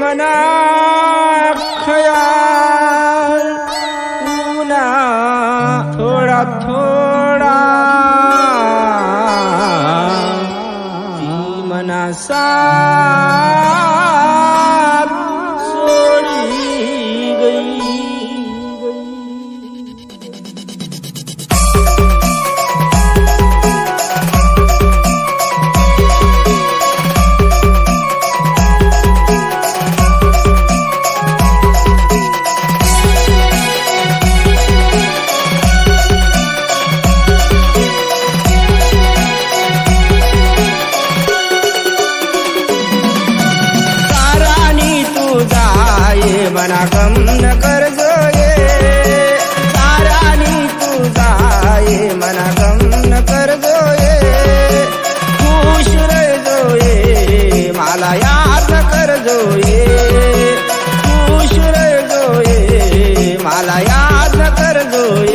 मना खयाल ऊना थोडा थोडा ती मना साथ सोडी गई. मना गम न करजो ये सारानी तू जाये मना गम न करजो ये खुश रहजो ये मला याद न करजो ये खुश रहजो ये मला याद न करजो ये.